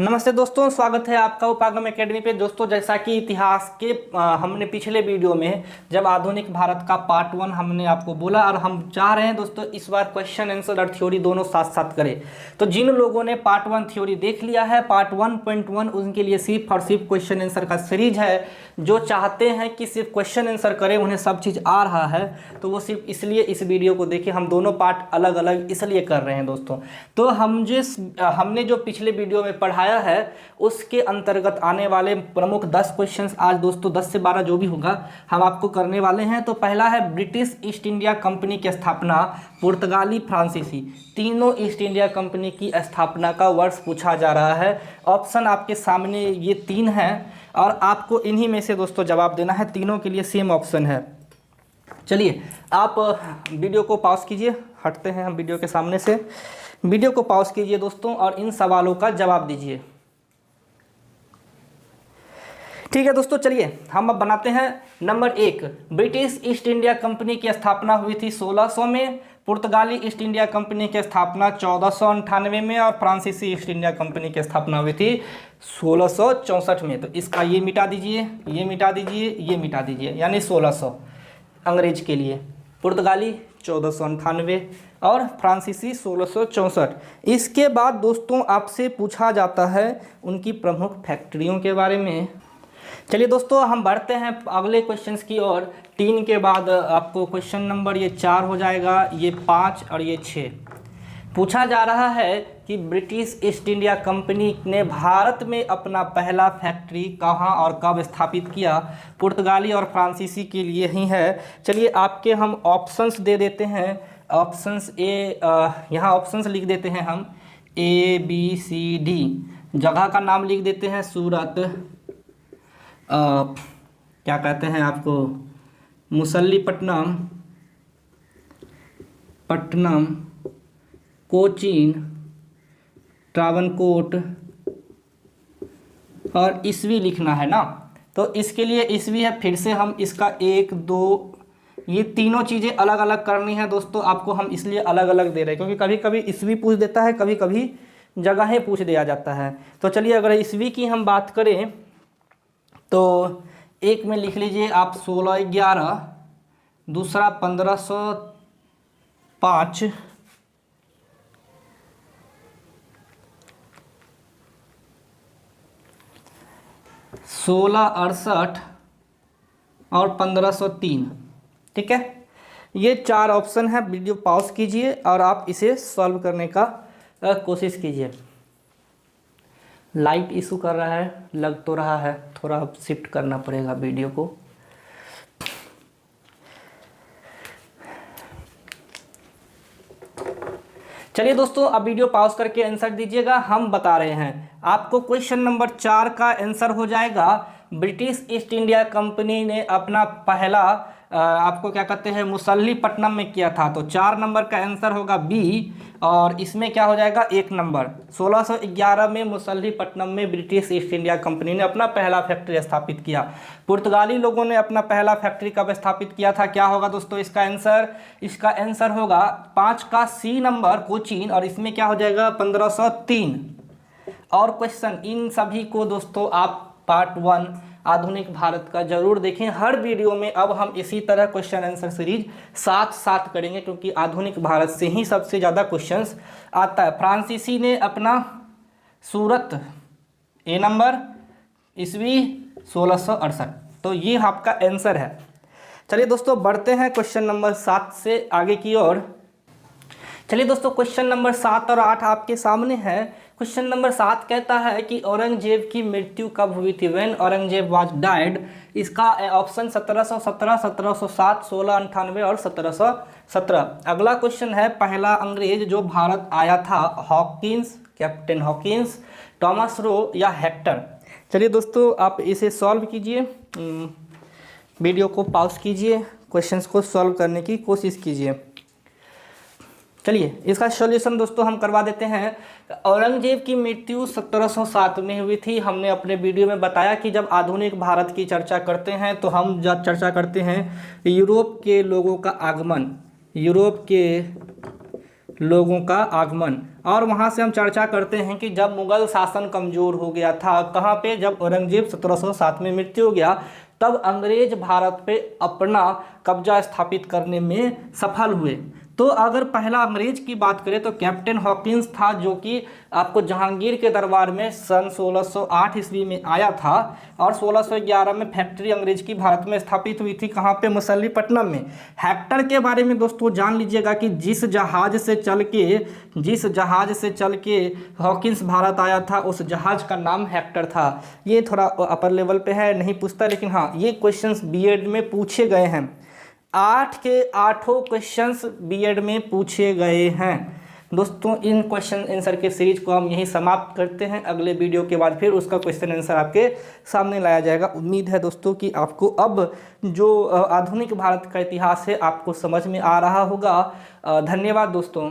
नमस्ते दोस्तों, स्वागत है आपका उपागम एकेडमी पे। दोस्तों, जैसा कि इतिहास के हमने पिछले वीडियो में जब आधुनिक भारत का पार्ट 1 हमने आपको बोला, और हम चाह रहे हैं दोस्तों इस बार क्वेश्चन आंसर और थ्योरी दोनों साथ साथ करें। तो जिन लोगों ने पार्ट 1 थ्योरी देख लिया है, पार्ट 1.1 उनके लिए सिर्फ और सिर्फ क्वेश्चन आंसर का सीरीज है। जो चाहते हैं कि सिर्फ क्वेश्चन आंसर करें, उन्हें सब चीज़ आ रहा है, तो वो सिर्फ इसलिए इस वीडियो को देखें। हम दोनों पार्ट अलग अलग इसलिए कर रहे हैं दोस्तों। तो हमने जो पिछले वीडियो में पढ़ाया है उसके अंतर्गत आने वाले प्रमुख 10 क्वेश्चंस आज दोस्तों 10 से 12 जो भी होगा हम आपको करने वाले हैं। तो पहला है ब्रिटिश ईस्ट इंडिया कंपनी की स्थापना, पुर्तगाली, फ्रांसीसी, तीनों ईस्ट इंडिया कंपनी की स्थापना का वर्ष पूछा जा रहा है। ऑप्शन आपके सामने ये 3 हैं और आपको इन्हीं में से दोस्तों जवाब देना है। तीनों के लिए सेम ऑप्शन है। चलिए आप वीडियो को पॉज कीजिए, हटते हैं हम वीडियो के सामने से। वीडियो को पॉज कीजिए दोस्तों और इन सवालों का जवाब दीजिए। ठीक है दोस्तों, चलिए हम अब बनाते हैं। Number 1, British east India company की स्थापना हुई थी 1600 में, पुर्तगाली ईस्ट इंडिया कंपनी की स्थापना 1498 में और फ्रांसीसी ईस्ट इंडिया कंपनी की स्थापना हुई थी 1664 में। तो इसका ये मिटा दीजिए, ये मिटा दीजिए, ये मिटा दीजिए, यानी 1600 अंग्रेज के लिए, पुर्तगाली 1498 और फ्रांसीसी 1664। इसके बाद दोस्तों आपसे पूछा जाता है उनकी प्रमुख फैक्ट्रियों के बारे में। चलिए दोस्तों हम बढ़ते हैं अगले क्वेश्चंस की ओर। 3 के बाद आपको क्वेश्चन नंबर ये 4 हो जाएगा, ये 5 और ये 6। पूछा जा रहा है कि ब्रिटिश ईस्ट इंडिया कंपनी ने भारत में अपना पहला फैक्ट्री कहाँ और कब स्थापित किया। पुर्तगाली और फ्रांसीसी के लिए ही है। चलिए आपके हम ऑप्शंस दे देते हैं। ऑप्शंस यहाँ ऑप्शंस लिख देते हैं हम, ABCD। जगह का नाम लिख देते हैं सूरत, क्या कहते हैं आपको, मुसल्लीपट्टनम, पट्टनम, कोचीन, ट्रावनकोट और ईस्वी लिखना है ना। तो इसके लिए ईस्वी है, फिर से हम इसका 1 2 ये तीनों चीज़ें अलग अलग करनी है दोस्तों। आपको हम इसलिए अलग अलग दे रहे हैं क्योंकि कभी कभी ईस्वी पूछ देता है, कभी कभी जगहें पूछ दिया जाता है। तो चलिए अगर ईस्वी की हम बात करें तो एक में लिख लीजिए आप 1611, दूसरा 1505, सोलह 68 और 1503। ठीक है, ये 4 ऑप्शन है। वीडियो पॉज कीजिए और आप इसे सॉल्व करने का कोशिश कीजिए। लाइट इशू कर रहा है, लग तो रहा है, थोड़ा शिफ्ट करना पड़ेगा वीडियो को। चलिए दोस्तों अब वीडियो पॉज करके आंसर दीजिएगा। हम बता रहे हैं आपको क्वेश्चन नंबर 4 का आंसर हो जाएगा, ब्रिटिश ईस्ट इंडिया कंपनी ने अपना पहला आपको क्या कहते हैं मुसल्लीपट्टनम में किया था। तो 4 नंबर का आंसर होगा B और इसमें क्या हो जाएगा 1 नंबर। 1611 में मुसल्लीपट्टनम में ब्रिटिश ईस्ट इंडिया कंपनी ने अपना पहला फैक्ट्री स्थापित किया। पुर्तगाली लोगों ने अपना पहला फैक्ट्री कब स्थापित किया था, क्या होगा दोस्तों इसका आंसर? इसका आंसर होगा 5 का C नंबर, कोचीन, और इसमें क्या हो जाएगा 1503। और क्वेश्चन इन सभी को दोस्तों आप पार्ट 1 आधुनिक भारत का जरूर देखें। हर वीडियो में अब हम इसी तरह क्वेश्चन आंसर सीरीज साथ साथ करेंगे क्योंकि आधुनिक भारत से ही सबसे ज़्यादा क्वेश्चंस आता है। फ्रांसीसी ने अपना सूरत A नंबर, ईस्वी 1668। तो ये आपका आंसर है। चलिए दोस्तों बढ़ते हैं क्वेश्चन नंबर 7 से आगे की ओर। चलिए दोस्तों क्वेश्चन नंबर 7 और 8 आपके सामने है। क्वेश्चन नंबर 7 कहता है कि औरंगजेब की मृत्यु कब हुई थी, व्हेन औरंगजेब वाज डाइड। इसका ऑप्शन 1717, 1707, 1698 और 1717। अगला क्वेश्चन है पहला अंग्रेज जो भारत आया था, Hawkins, captain Hawkins, Thomas Roe या हेक्टर। चलिए दोस्तों आप इसे सॉल्व कीजिए, वीडियो को पॉज कीजिए, क्वेश्चंस को सॉल्व करने की कोशिश कीजिए। चलिए इसका सॉल्यूशन दोस्तों हम करवा देते हैं। औरंगजेब की मृत्यु 1707 में हुई थी। हमने अपने वीडियो में बताया कि जब आधुनिक भारत की चर्चा करते हैं तो हम जब चर्चा करते हैं यूरोप के लोगों का आगमन, यूरोप के लोगों का आगमन। और वहाँ से हम चर्चा करते हैं कि जब मुगल शासन कमज़ोर हो गया था, कहाँ पे, जब औरंगजेब 1707 में मृत्यु हो गया, तब अंग्रेज भारत पे अपना कब्जा स्थापित करने में सफल हुए। तो अगर पहला अंग्रेज की बात करें तो कैप्टन हॉकिंस था, जो कि आपको जहांगीर के दरबार में सन 1608 ईस्वी में आया था, और 1611 में फैक्ट्री अंग्रेज की भारत में स्थापित हुई थी। कहाँ पे? मछलीपट्टनम में। हेक्टर के बारे में दोस्तों जान लीजिएगा कि जिस जहाज से चल के हॉकिंस भारत आया था, उस जहाज का नाम हेक्टर था। ये थोड़ा अपर लेवल पे है, नहीं पूछता, लेकिन हाँ ये क्वेश्चंस बीएड में पूछे गए हैं। 8 के 8 क्वेश्चंस बीएड में पूछे गए हैं। दोस्तों इन क्वेश्चन आंसर के सीरीज को हम यहीं समाप्त करते हैं। अगले वीडियो के बाद फिर उसका क्वेश्चन आंसर आपके सामने लाया जाएगा। उम्मीद है दोस्तों कि आपको अब जो आधुनिक भारत का इतिहास है आपको समझ में आ रहा होगा। धन्यवाद दोस्तों।